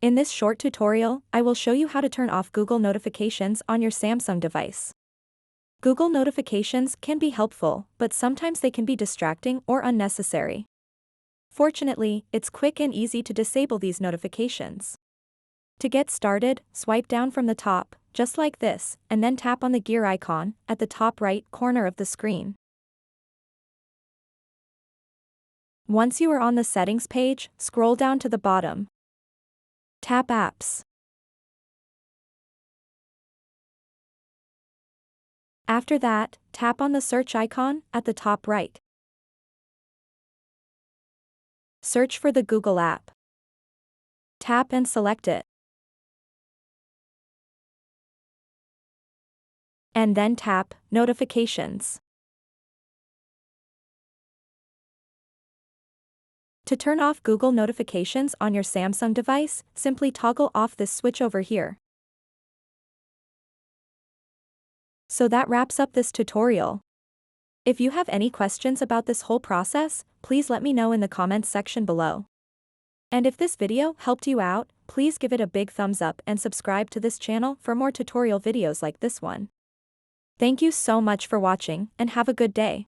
In this short tutorial, I will show you how to turn off Google notifications on your Samsung device. Google notifications can be helpful, but sometimes they can be distracting or unnecessary. Fortunately, it's quick and easy to disable these notifications. To get started, swipe down from the top, just like this, and then tap on the gear icon at the top right corner of the screen. Once you are on the settings page, scroll down to the bottom. Tap Apps. After that, tap on the search icon at the top right. Search for the Google app. Tap and select it. And then tap Notifications. To turn off Google notifications on your Samsung device, simply toggle off this switch over here. So that wraps up this tutorial. If you have any questions about this whole process, please let me know in the comments section below. And if this video helped you out, please give it a big thumbs up and subscribe to this channel for more tutorial videos like this one. Thank you so much for watching and have a good day.